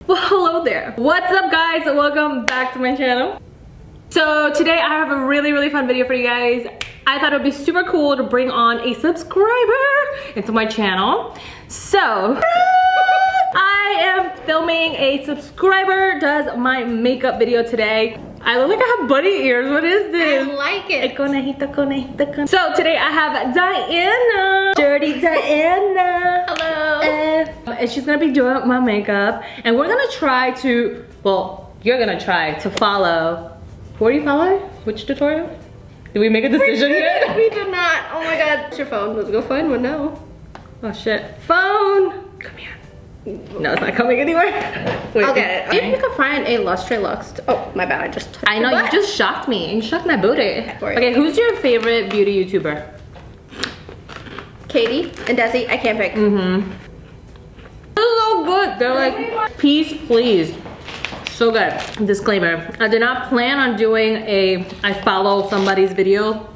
Well, hello there. What's up guys? Welcome back to my channel. So today I have a really fun video for you guys. I thought it would be super cool to bring on a subscriber into my channel. So I am filming a subscriber does my makeup video today. I look like I have bunny ears. What is this? I like it. Conejito. So today I have Diana. Dirty Diana. Hello. And she's gonna be doing my makeup. And we're gonna try to, well, you're gonna try to follow. What do you follow? Which tutorial? Did we make a decision yet? We did not. Oh my god. It's your phone. Let's go find one now. Oh shit. Phone. Come here. No, it's not coming anywhere. Wait, I'll get it. Maybe you can find a LUSTRELUX. Oh, my bad. I just touched I know, you just shocked me. You shocked my booty. Okay, who's your favorite beauty YouTuber? Katie and Desi. I can't pick. This is so good. They're like, peace, please. So good. Disclaimer, I did not plan on doing a I follow somebody's video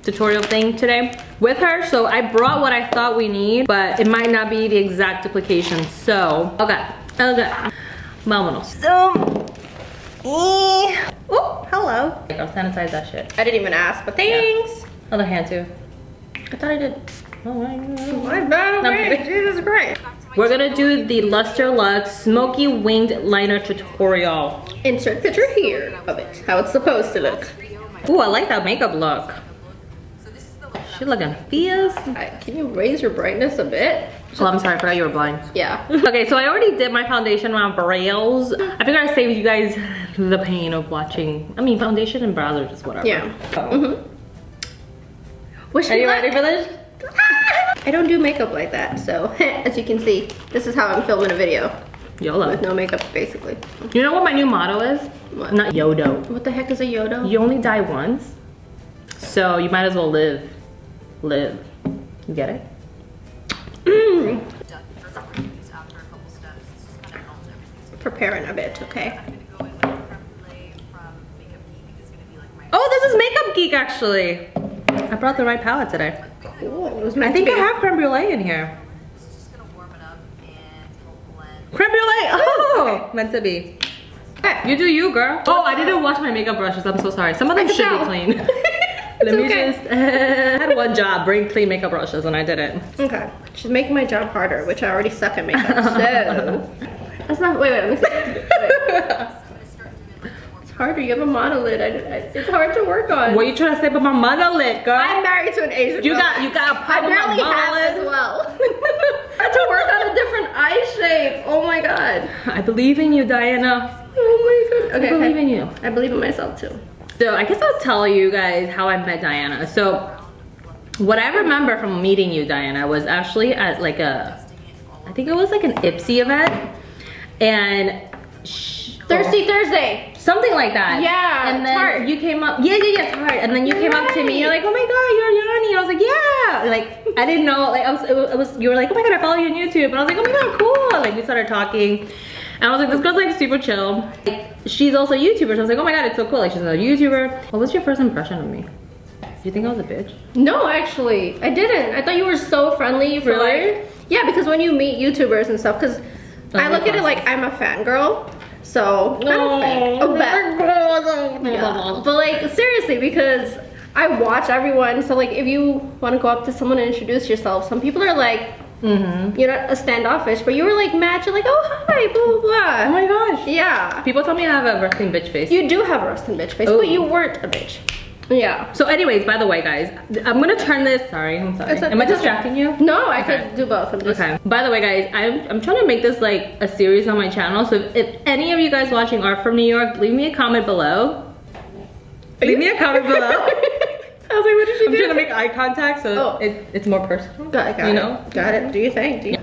tutorial thing today with her, so I brought what I thought we need, but it might not be the exact duplication. So okay. Vámonos. Oh, hello. I'll sanitize that shit. I didn't even ask, but thanks. Yeah. Other hand too. I thought I did. Oh my god. My bad. No, Okay. Jesus Christ. We're gonna do the LUSTRELUX Smoky Winged Liner tutorial. Insert picture here of it. How it's supposed to look. Ooh, I like that makeup look. She looking fierce. Can you raise your brightness a bit? Oh, I'm sorry, I forgot you were blind. Yeah. Okay, so I already did my foundation around brows. I figured I'd save you guys the pain of watching. I mean, foundation and brows are just whatever. Yeah. So. Are you ready for this? I don't do makeup like that, so as you can see, this is how I'm filming a video. YOLO. With no makeup, basically. You know what my new motto is? What? Not YODO. What the heck is a Yodo? You only die once, so you might as well live. Live. You get it? Preparing a bit, okay. Oh, this is Makeup Geek actually. I brought the right palette today. Cool. It was I meant think to I be. have creme brulee in here. Creme brulee! Oh! Meant to be. You do you, girl. Oh, I didn't wash my makeup brushes. I'm so sorry. Some of them should be clean. Let me just, I had one job, bring clean makeup brushes, and I did it. Okay. She's making my job harder, which I already suck at makeup, so. That's not, wait, let me see. Wait. It's harder, you have a monolid. It's hard to work on. What are you trying to say about my monolid, girl? I'm married to an Asian You woman. got a problem with my I barely have as well. I had to work on a different eye shape. Oh my god. I believe in you, Diana. Oh my god. Okay, I believe in you. I believe in myself too. So I guess I'll tell you guys how I met Diana. So what I remember from meeting you, Diana, was actually at like I think it was like an Ipsy event. And Thirsty Thursday. Something like that. Yeah, and then Tart. you came up, yeah, Tart. And then you came up to me, you're like, oh my god, you're Yanni. And I was like, yeah. Like, I didn't know, like, you were like, oh my god, I follow you on YouTube. And I was like, oh my god, cool. Like, we started talking. And I was like, this girl's like super chill. Like, she's also a YouTuber. So I was like, oh my god, it's so cool. Like, she's a YouTuber. What was your first impression of me? Do you think I was a bitch? No, actually, I didn't. I thought you were so friendly. For Really? like, yeah, because when you meet YouTubers and stuff, because I look at it like I'm a fangirl. So, No, yeah. But like, seriously, because I watch everyone. So like, if you want to go up to someone and introduce yourself, some people are like, you're not a standoffish, but you were like mad. You're like, oh hi, blah blah blah. Oh my gosh. Yeah. People tell me I have a resting bitch face. You do have a resting bitch face, but you weren't a bitch. Yeah. So anyways, by the way, guys, I'm gonna turn this, sorry. Am I distracting you? No, I could do both. Okay. By the way, guys, I'm trying to make this like a series on my channel. So if any of you guys watching are from New York, leave me a comment below. Leave me a comment below. I was like, what did she do? I'm trying to make eye contact so it's more personal. Got you know? Got it. Do you think?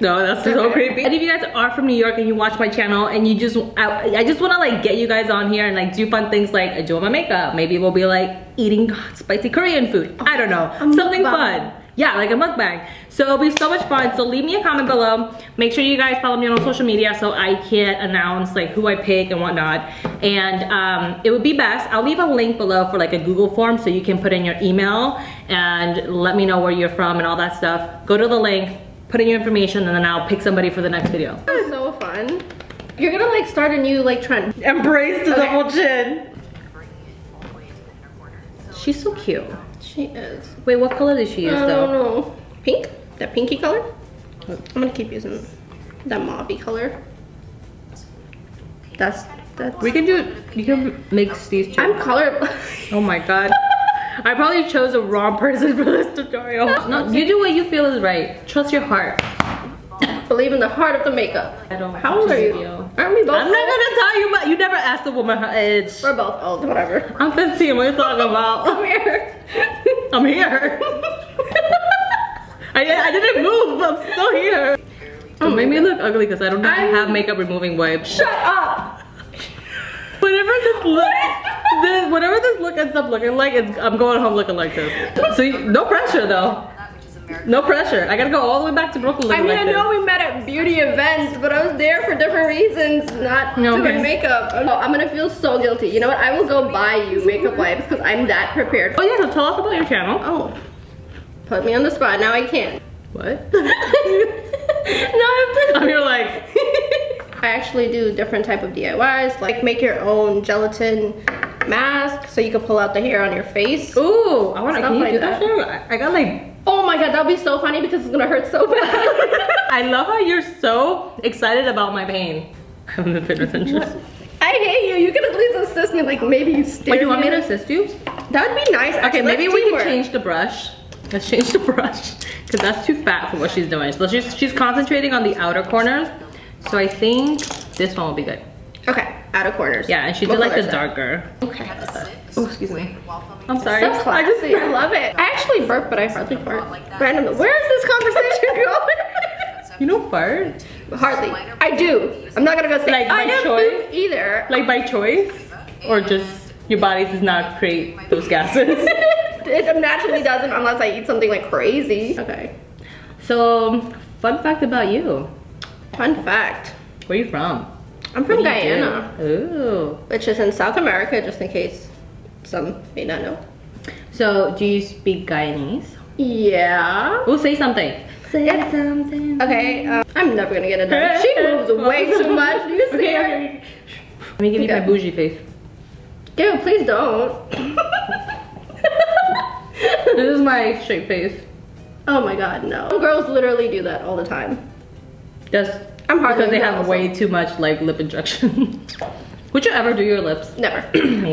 No, that's so creepy. Any of you guys are from New York and you watch my channel and you just, I just want to like get you guys on here and like do fun things like doing my makeup. Maybe we'll be like eating spicy Korean food. I don't know. Something fun. Yeah, like a mukbang. So it'll be so much fun. So leave me a comment below. Make sure you guys follow me on social media so I can announce like who I pick and whatnot. And it would be best, I'll leave a link below for like a Google form so you can put in your email and let me know where you're from and all that stuff. Go to the link, put in your information, and then I'll pick somebody for the next video. That's so fun. You're gonna like start a new like trend. Embrace the double chin. She's so cute. She is. Wait, what color did she use though? I don't know. Pink? That pinky color? I'm gonna keep using that mauvey color. That's. We can do. You can mix these two. I'm colorblind. Oh my god. I probably chose the wrong person for this tutorial. No, you do what you feel is right. Trust your heart. Believe in the heart of the makeup. I don't. How old are you? Aren't we both? I'm not gonna tell you, but you never asked a woman her age. We're both old. Whatever. I'm 15. What are you talking about? I'm here. I'm here. I didn't move. I'm still here. Don't make me look ugly because I don't even have makeup removing wipes. Shut up. Whatever this look ends up looking like, I'm going home looking like this. So no pressure though. No pressure. I gotta go all the way back to Brooklyn looking like this. I know we met at beauty events, but I was there for different reasons, not doing makeup. Oh, I'm gonna feel so guilty. You know what? I will go buy you makeup wipes because I'm that prepared. Oh yeah, so tell us about your channel. Oh. Put me on the spot. Now I can't. What? No, you're like... I actually do different type of DIYs, like make your own gelatin mask so you can pull out the hair on your face. Ooh, I want to. Can you do that? I got like. Oh my god, that'll be so funny because it's gonna hurt so bad. I love how you're so excited about my pain. I haven't been paying attention. I hate you. You can at least assist me. Like maybe you stare. Wait, you want me to assist you? That would be nice. Okay, maybe we can change the brush. Let's change the brush because that's too fat for what she's doing. So she's concentrating on the outer corners. So I think this one will be good. Okay, outer corners. Yeah, and she did like this darker. Okay. Oh, excuse me. I'm sorry. So classy. I love it. I actually burp, but I hardly fart. Randomly. Where is this conversation going? You don't fart? Hardly. I do. I'm not gonna go say like by choice either. Like by choice, or just your body does not create those gases. It naturally doesn't unless I eat something like crazy. Okay. So, fun fact about you. Fun fact. Where are you from? I'm from Guyana. Ooh. Which is in South America, just in case some may not know. So, do you speak Guyanese? Yeah. Oh, say something. Say something. Okay, I'm never gonna get it done. She moves way too much. Do you see her? Okay. Let me give you my bougie face. Dude, please don't. This is my straight face. Oh my god, no. Girls literally do that all the time. I'm hard because they have way too much like lip injection. Would you ever do your lips? Never.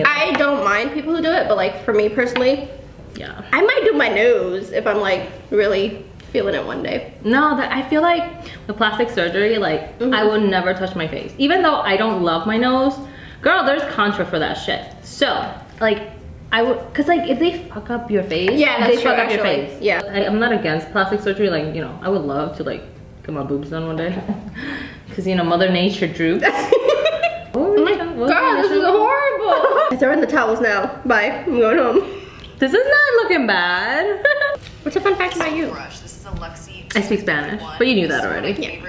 I don't mind people who do it, but like for me personally, yeah, I might do my nose if I'm like really feeling it one day. No, I feel like with plastic surgery, like I would never touch my face. Even though I don't love my nose, girl, there's contra for that shit. So like I would, cause like if they fuck up your face, yeah, that's they true, fuck up your face. Yeah, I'm not against plastic surgery. Like, you know, I would love to like get my boobs done one day, cause you know Mother Nature droops. Oh my god, this is horrible. I throw in the towels now. Bye. I'm going home. This is not looking bad. What's a fun fact about you? I speak Spanish, but you knew that already. Yeah.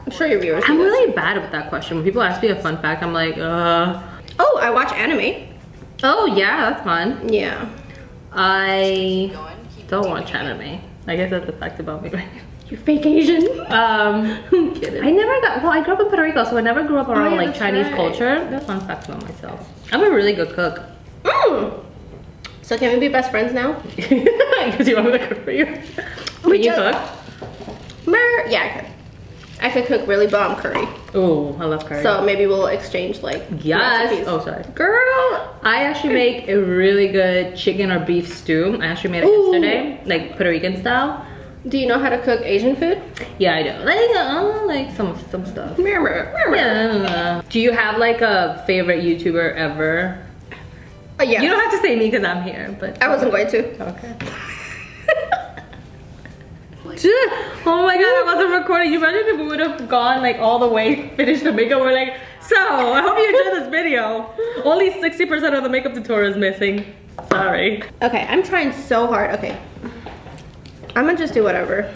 I'm sure your viewers. I'm really bad with that question. When people ask me a fun fact, I'm like, Oh, I watch anime. Oh yeah, that's fun. Yeah. I don't watch anime. I guess that's the fact about me, right? You're fake Asian. I'm kidding. I never got, well, I grew up in Puerto Rico, so I never grew up around like Chinese culture. That's a fun fact about myself. I'm a really good cook. So can we be best friends now? Because you want me to cook for you. Can you cook? Yeah, I could. I could cook really bomb curry. Oh, I love curry. So maybe we'll exchange like recipes. Oh, sorry. Girl, I actually make a really good chicken or beef stew. I actually made it yesterday, like Puerto Rican style. Do you know how to cook Asian food? Yeah, I do. Like some stuff. Yeah. Do you have like a favorite YouTuber ever? Yeah. You don't have to say me because I'm here, but I wasn't going to. Okay. Oh my god, I wasn't recording. You imagine if we would have gone like all the way, finished the makeup, we're like, so I hope you enjoyed this video. Only 60% of the makeup tutorial is missing. Sorry. Okay, I'm trying so hard. Okay. I'm gonna just do whatever.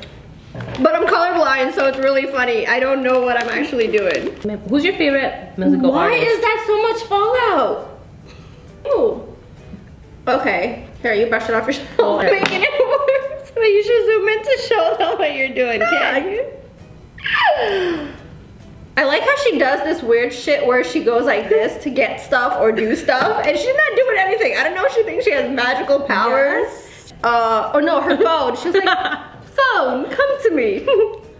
But I'm colorblind, so it's really funny. I don't know what I'm actually doing. Who's your favorite musical artist? Why is that so much fallout? Ooh. Okay. Here, you brush it off your Oh, making it worse. Wait, you should zoom in to show them what you're doing, can't you? I like how she does this weird shit where she goes like this to get stuff or do stuff, and she's not doing anything. I don't know if she thinks she has magical powers. Yes. Oh no, her phone. She's like, phone, come to me.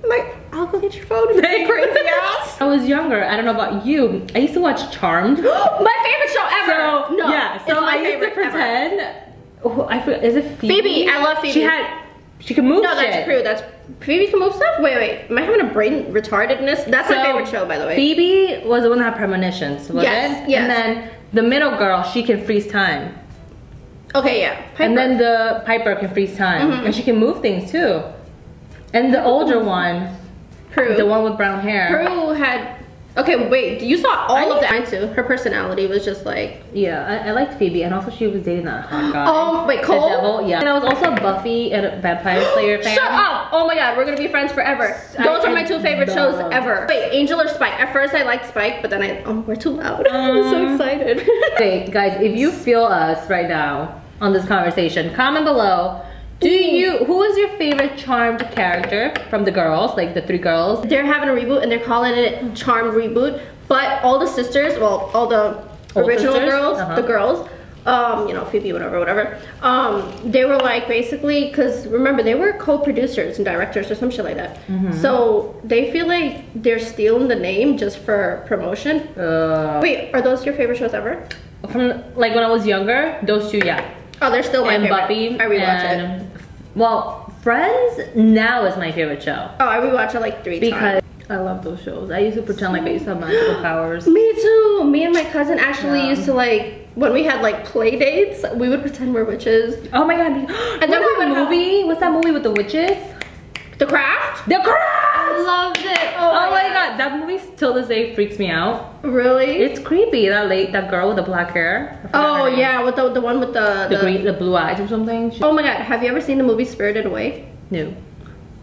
I'm like, I'll go get your phone, crazy ass. I was younger. I don't know about you. I used to watch Charmed. My favorite show ever. So, no, yeah, so I used to pretend. Oh, I forget, is it Phoebe? Phoebe, I love Phoebe. She can move. No, shit. that's true. That's Phoebe can move stuff. Wait. Am I having a brain retardedness? That's my favorite show, by the way. Phoebe was the one that had premonitions, was it? Yes. And then the middle girl, she can freeze time. Okay, yeah. Piper. And then the Piper can freeze time, and she can move things too. And the older one, Prue, the one with brown hair. Prue had. Okay, wait. You saw all of that too. Her personality was just like. Yeah, I liked Phoebe, and also she was dating that hot guy. Oh wait, Cole. The devil, yeah. And I was also a Buffy and a Vampire Slayer fan. Shut up! Oh my god, we're gonna be friends forever. Those are my two favorite shows ever. Wait, Angel or Spike? At first I liked Spike, but then we're too loud. I'm so excited. Okay, guys, if you feel us right now on this conversation, comment below. Who is your favorite Charmed character from the girls, like the 3 girls? They're having a reboot and they're calling it Charmed Reboot, but all the sisters, well, all the original girls, the girls, you know, Phoebe, whatever, they were like basically, because remember, they were co-producers and directors or some shit like that. So they feel like they're stealing the name just for promotion. Wait, are those your favorite shows ever? From like when I was younger, those 2, yeah. Oh, they're still my favorite. Buffy. I rewatch it. Well, Friends now is my favorite show. Oh, I rewatch it like 3 times. Because I love those shows. I used to pretend like I used to have magical powers. Me too. Me and my cousin actually used to like, when we had like play dates, we would pretend we're witches. Oh my god. And then we would movie? What's that movie with the witches? The Craft? The Craft! I loved it. Oh my god. That movie till this day freaks me out. Really? It's creepy. That girl with the black hair. Oh yeah, with the one with the blue eyes or something. Oh my god, have you ever seen the movie Spirited Away? No.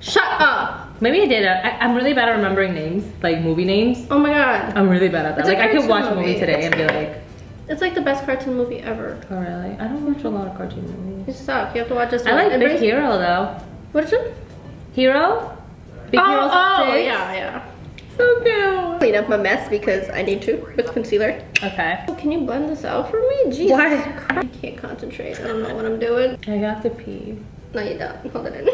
Shut up. Maybe I did. I'm really bad at remembering names, like movie names. Oh my god. I'm really bad at that. Like I could watch a movie today and be like, it's like the best cartoon movie ever. Oh really? I don't watch a lot of cartoon movies. You suck. You have to watch this one. I like Big Hero though. What is it? Hero? Big Hero 6? Oh yeah. So cute. Clean up my mess because I need to with concealer. Okay. Oh, can you blend this out for me? Jesus. Why? I can't concentrate. I don't know what I'm doing. I have to pee. No, you don't. Hold it in.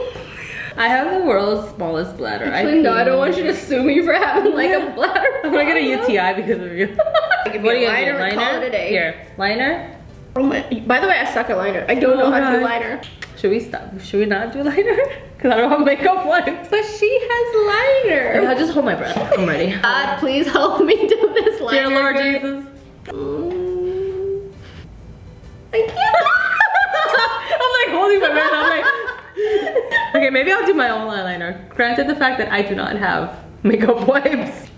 I have the world's smallest bladder. Actually, no, I don't want you to sue me for having like a bladder. I'm gonna get a UTI because of you. What are you gonna do? Liner? Here, liner. Oh my! By the way, I suck at liner. I don't know how to do liner. Should we stop? Should we not do liner? Because I don't have makeup wipes. But she has liner. I'll just hold my breath. I'm ready. God, please help me do this liner. Dear Lord Jesus. I can't. I'm like holding my breath. I'm like. Okay, maybe I'll do my own eyeliner. Granted the fact that I do not have makeup wipes.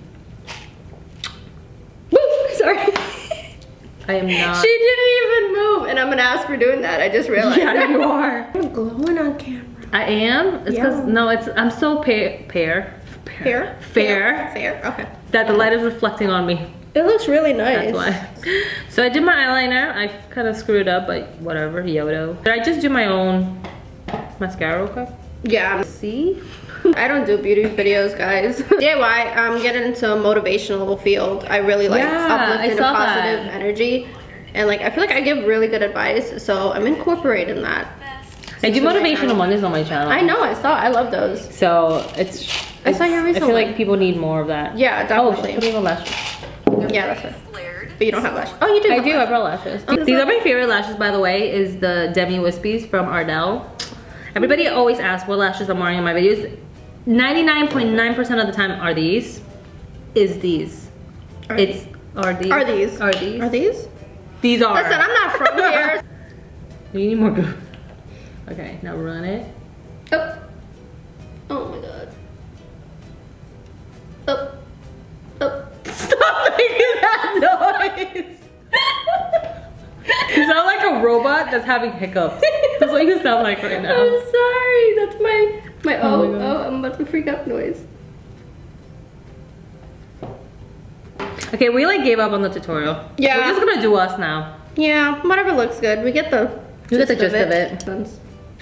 Sorry. I am not. She didn't even move, and I'm gonna ask for doing that. I just realized. Yeah, you are. I'm glowing on camera. I am. It's because no, I'm so fair. Okay. That the light is reflecting on me. It looks really nice. That's why. So I did my eyeliner. I kind of screwed up, but whatever. Yodo. Did I just do my own mascara real quick? Yeah. See? I don't do beauty videos, guys. DIY, I'm getting into a motivational field. I really like uplifting and positive energy. And like, I feel like I give really good advice, so I'm incorporating that. I do motivational Mondays on my channel. I know, I saw, I love those. So I saw you recently. I feel like people need more of that. Yeah, definitely. Oh, she have lashes. Yeah, that's it. But you don't have lashes. Oh, you do. I do, I brought lashes. These are my favorite lashes, by the way, is the Demi Wispies from Ardell. Everybody always asks what lashes I'm wearing in my videos. 99.9% of the time are these. These are these? These are. Listen, I'm not from here. You need more glue. Okay, now run it. Oh. Oh my god. Oh. Oh. Stop making that noise. You sound like a robot that's having hiccups. That's what you sound like right now. I'm sorry. That's my I'm about to freak out noise. Okay, we like gave up on the tutorial. Yeah. We're just gonna do us now. Yeah, whatever looks good. We get the gist of it.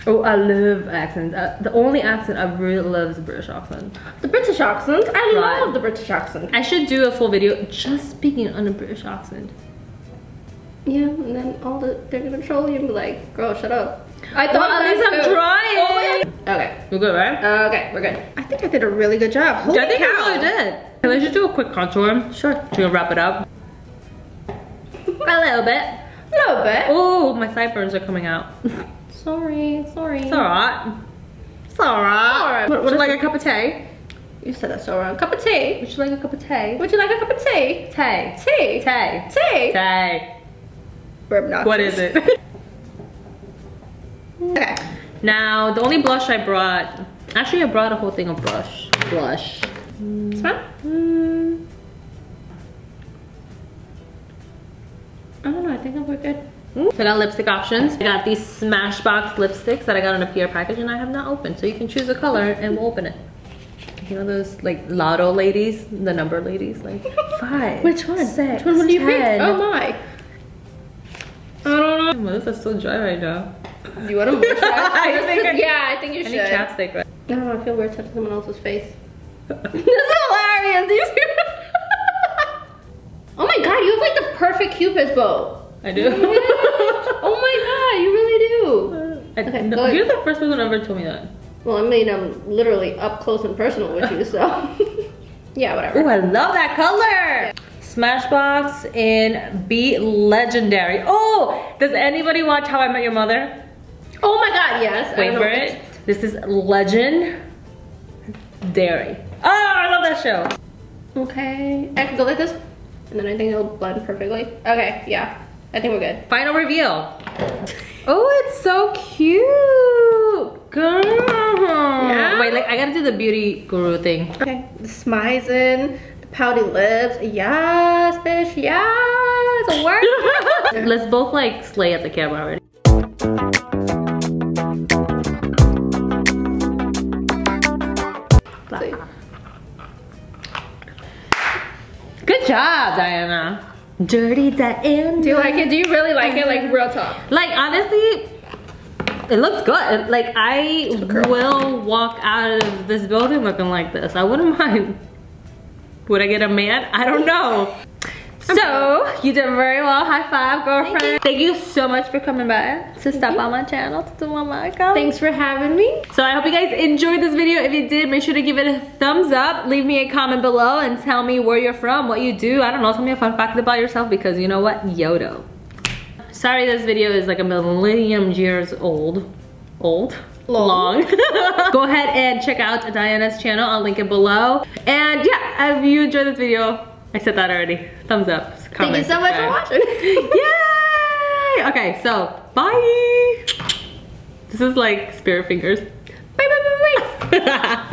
Oh, I love accents. The only accent I really love is the British accent. The British accent? I love the British accent. I should do a full video just speaking on a British accent. Yeah, and then they're gonna troll you and be like, girl, shut up. I thought well, at least I'm trying. Oh, okay. We're good, right? Okay, we're good. I think I did a really good job. Holy I think cow. I really did. Okay, let's just do a quick contour. Sure. We're gonna wrap it up. A little bit. A little bit. Oh, my sideburns are coming out. Sorry. It's alright. It's alright. Would you like a cup of tea? You said that so wrong. Cup of tea. Would you like a cup of tea? Would you like a cup of tea? Tea. Tea. Tea. Tea. Tea. We're obnoxious. What is it? Okay. Now, the only blush I brought, actually I brought a whole thing of blush. It's fine. I don't know, I think we're good. So I got lipstick options. I got these Smashbox lipsticks that I got in a PR package and I have not opened. So you can choose a color and we'll open it. You know those like lotto ladies, the number ladies, like 5. Which one? 6, Which one would you pick? 10. Oh my. I don't know. My lips are so dry right now. Do you want to moisturize? Yeah, I think you should. I need chapstick, right? I don't know, I feel weird touching someone else's face. This is hilarious. These Oh my god, you have like the perfect Cupid's bow. I do. Oh my god, you really do. Okay, no, you're the first person who ever told me that. Well, I mean, I'm literally up close and personal with you, so. Yeah, whatever. Oh, I love that color. Smashbox in Be Legendary. Oh, does anybody watch How I Met Your Mother? Oh my god, yes. Wait for it. This is Legendary. Oh, I love that show. Okay. I can go like this, and then I think it'll blend perfectly. Okay, yeah. I think we're good. Final reveal. Oh, it's so cute. Girl. Yeah? Wait, like I gotta do the beauty guru thing. Okay. The smizing, the pouty lips. Yes, bitch. Yes. It worked. Let's both like slay at the camera already. Good job, Diana. Dirty Diana. Do you like it? Do you really like it? Like real talk. Like honestly, it looks good. Like I will walk out of this building looking like this. I wouldn't mind. Would I get a man? I don't know. So you did very well. High five, girlfriend. Thank you so much for coming by to stop on my channel to do my makeup. Thanks for having me. So I hope you guys enjoyed this video. If you did, make sure to give it a thumbs up. Leave me a comment below and tell me where you're from, what you do. I don't know, tell me a fun fact about yourself because you know what? Yodo. Sorry this video is like a million years old. Long. Go ahead and check out Diana's channel. I'll link it below. And yeah, if you enjoyed this video, I said that already. Thumbs up. Comment, Thank you so much for watching. Yay! Okay, so bye. This is like spirit fingers. Bye, bye, bye, bye.